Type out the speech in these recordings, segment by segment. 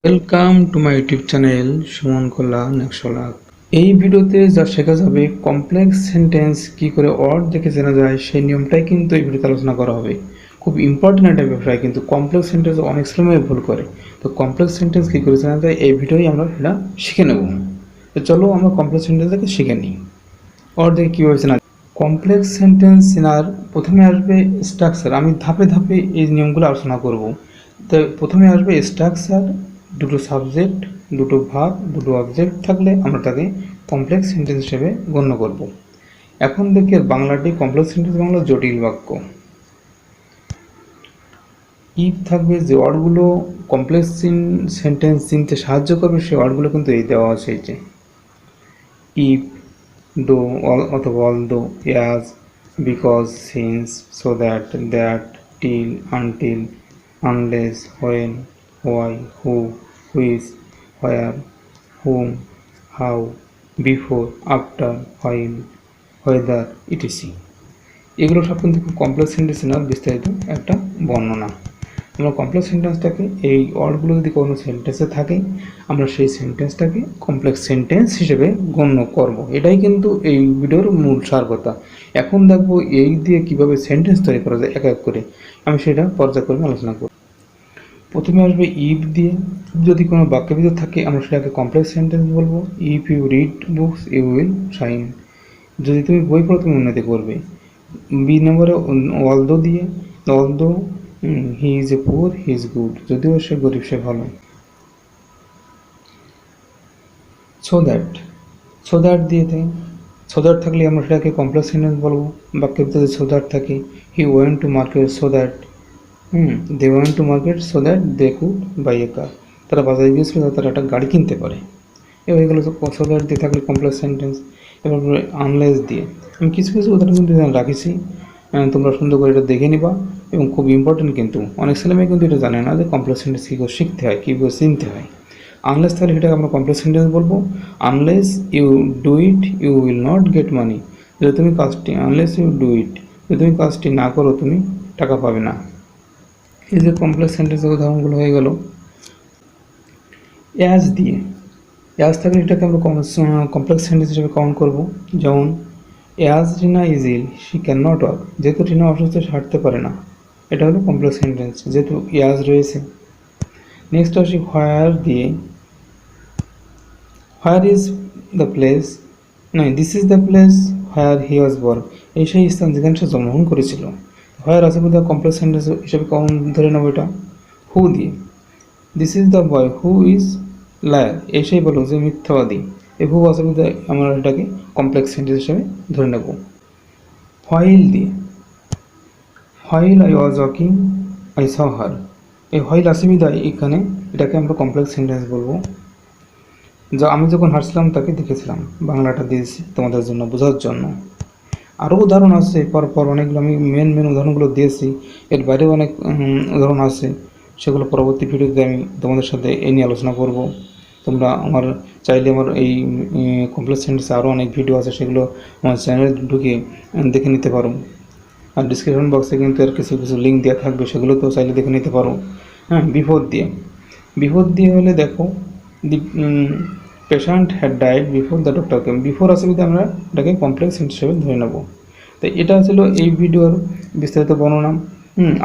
Welcome to my YouTube channel Suman Kalyan 100 lakh. এই ভিডিওতে যা শেখা যাবে কমপ্লেক্স সেন্টেন্স কি করে ওয়ার্ড দেখে চেনা যায় সেই নিয়মটাই কিন্তু এই ভিডিওতে আলোচনা করা হবে। খুব ইম্পর্টেন্ট একটা বিষয়, কিন্তু কমপ্লেক্স সেন্টেন্স অনেক সময় ভুল করে। তো কমপ্লেক্স সেন্টেন্স কী করে চেনা যায় এই ভিডিওই আমরা সেটা শিখে নেব। তো চলো আমরা কমপ্লেক্স সেন্টেন্সটাকে শিখে নিই। ওয়ার্ড দেখে কীভাবে চেনা যায়। কমপ্লেক্স সেন্টেন্স চেনার প্রথমে আসবে স্ট্রাকচার। আমি ধাপে ধাপে এই নিয়মগুলো আলোচনা করব। তো প্রথমে আসবে স্ট্রাকচার, দুটো সাবজেক্ট, দুটো ভার্ব, দুটো অবজেক্ট থাকলে আমরা তাকে কমপ্লেক্স সেন্টেন্স হিসেবে গণ্য করব। এখন দেখি বাংলাটি কমপ্লেক্স সেন্টেন্স বাংলা জটিল বাক্য। ইফ থাকবে যে ওয়ার্ডগুলো কমপ্লেক্স সেন্টেন্স চিনতে সাহায্য করবে সেই ওয়ার্ডগুলো কিন্তু এই দেওয়া আছে। এই যে ইফ, দো অথবা although, as, because, since, so that, till, until, unless, when, why, who, which, where, hmm, how, before, after, while, whether, etc. এগুলো সব কিন্তু খুব কমপ্লেক্স সেন্টেন্সের বিস্তারিত একটা বর্ণনা। আমরা কমপ্লেক্স সেন্টেন্সটাকে এই ওয়ার্ডগুলো যদি কোনো সেন্টেন্সে থাকে আমরা সেই সেন্টেন্সটাকে কমপ্লেক্স সেন্টেন্স হিসেবে গণ্য করব। এটাই কিন্তু এই ভিডিওর মূল সার কথা। এখন দেখবো এই দিয়ে কিভাবে সেন্টেন্স তৈরি করা যায় এক এক করে, আমি সেটা পর্যায়ক্রমে আলোচনা করব। প্রথমে আসবে ইফ দিয়ে। যদি কোনো বাক্যের ভিতর থাকে আমরা সেটাকে কমপ্লেক্স সেন্টেন্স বলবো। If you read books you will shine. যদি তুমি বই পড়ো তুমি উন্নতি করবে। বি নম্বরে অলদো দিয়ে। Although he is a poor he is good. যদিও সে গরিব সে ভালো। সো দ্যাট দিয়ে থাকে। সো দ্যাট থাকলে আমরা সেটাকে কমপ্লেক্স সেন্টেন্স বলবো। বাক্যের ভিতরে সো দ্যাট থাকে। He went to market so that they went to market so that they could buy a car. তারা বাজারে গিয়েছিল যাতে তারা একটা গাড়ি কিনতে পারে। এবার এগুলো সো দ্যাট দিয়ে থাকলে কমপ্লেক্স সেন্টেন্স। এবার আনলেস দিয়ে আমি কিছু কিছু উদাহরণ কিন্তু রাখিছি, তোমরা সুন্দর করে এটা দেখে নিবা। এবং খুব ইম্পর্টেন্ট, কিন্তু অনেক ছেলেমেয়ে কিন্তু এটা জানে না যে কমপ্লেক্স সেন্টেন্স কী করে শিখতে হয়, কী করে চিনতে হয়। আনলেস তাহলে সেটাকে আমরা কমপ্লেক্স সেন্টেন্স বলবো। Unless you do it you will not get money. যদি তুমি কাজটি আনলেস ইউ ডু ইট, যদি তুমি কাজটি না করো তুমি টাকা পাবে না। এই যে কমপ্লেক্স সেন্টেন্সের উদাহরণগুলো হয়ে গেল। অ্যাজ দিয়ে। অ্যাজ থাকলে এটাকে আমরা কমপ্লেক্স সেন্টেন্স হিসেবে কাউন্ট করবো। যেমন as Rina is ill she can not walk. যেহেতু রিনা অসুস্থ সে হাঁটতে পারে না, এটা হলো কমপ্লেক্স সেন্টেন্স যেহেতু অ্যাজ রয়েছে। নেক্সট আসি হোয়ার দিয়ে। হোয়ার ইজ দ্য প্লেস, নয় this is the place where he was born. এই সেই স্থান যেখানে সে জন্মগ্রহণ করেছিল। হোয়ার আছে বলতে কমপ্লেক্স সেন্টেন্স হিসেবে কাউন্ট ধরে নেবো এটা। হু দিয়ে। This is the boy who is liar. এই সেই বলো যে মিথ্যাবাদী। এই হু আছে বলতে আমরা এটাকে কমপ্লেক্স সেন্টেন্স হিসেবে ধরে নেব। হোয়াইল দিয়ে। While I was walking I saw her. এই হোয়াইল আছে বিদায় এখানে এটাকে আমরা কমপ্লেক্স সেন্টেন্স বলবো। যা আমি যখন হাঁটছিলাম তাকে দেখেছিলাম। বাংলাটা দিয়েছি তোমাদের জন্য বোঝার জন্য। আরও উদাহরণ আছে পরপর অনেকগুলো, আমি মেন উদাহরণগুলো দিয়েছি। এর বাইরেও অনেক উদাহরণ আছে, সেগুলো পরবর্তী ভিডিওতে আমি তোমাদের সাথে এই নিয়ে আলোচনা করব। তোমরা আমার চাইলে আমার এই কমপ্লেক্স সেন্টেন্সে আরও অনেক ভিডিও আছে, সেগুলো আমার চ্যানেলে ঢুকে দেখে নিতে পারো। আর ডিসক্রিপশন বক্সে কিন্তু এর কিছু কিছু লিঙ্ক দেওয়া থাকবে, সেগুলোতেও চাইলে দেখে নিতে পারো। বিফোর দিয়ে হলে দেখো দি patient had died before the doctor came. Before আসে যদি আমরা এটাকে কমপ্লেক্স হিসেবে ধরে নেব। তো এটা ছিল এই ভিডিওর বিস্তারিত বর্ণনা।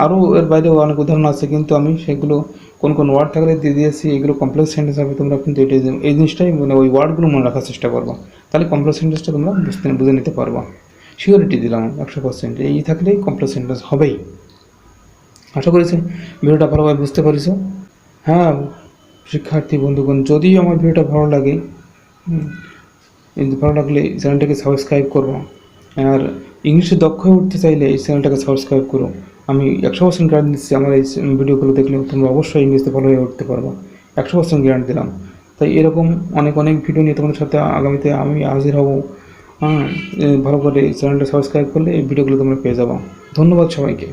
আরও এর বাইরেও অনেক উদাহরণ আছে, কিন্তু আমি সেগুলো কোন কোন ওয়ার্ড থাকলে দিয়ে দিয়েছি। এগুলো কমপ্লেক্স সেন্টেন্স হবে। তোমরা কিন্তু এটা এই জিনিসটাই মানে ওই ওয়ার্ডগুলো মনে রাখার চেষ্টা করবা, তাহলে কমপ্লেক্স সেন্টেন্সটা তোমরা বুঝে নিতে পারবা। সিওরিটি দিলাম 100%। এই থাকলেই কমপ্লেক্স সেন্টেন্স হবেই। আশা করেছি ভিডিওটা ভালোভাবে বুঝতে পারিস। হ্যাঁ শিক্ষার্থী বন্ধুগণ, যদি আমার ভিডিওটা ভালো লাগে, ভালো লাগলে চ্যানেলটাকে সাবস্ক্রাইব করবো। আর ইংলিশে দক্ষ হয়ে উঠতে চাইলে এই চ্যানেলটাকে সাবস্ক্রাইব করো। আমি 100% গ্যারান্টি দিচ্ছি, আমার এই ভিডিওগুলো দেখলে তোমরা অবশ্যই ইংলিশে ভালো হয়ে উঠতে পারবো। 100% গ্যারান্টি দিলাম। তাই এরকম অনেক ভিডিও নিয়ে তোমাদের সাথে আগামীতে আমি হাজির হব। ভালো করে চ্যানেলটা সাবস্ক্রাইব করলে এই ভিডিওগুলো তোমরা পেয়ে যাবো। ধন্যবাদ সবাইকে।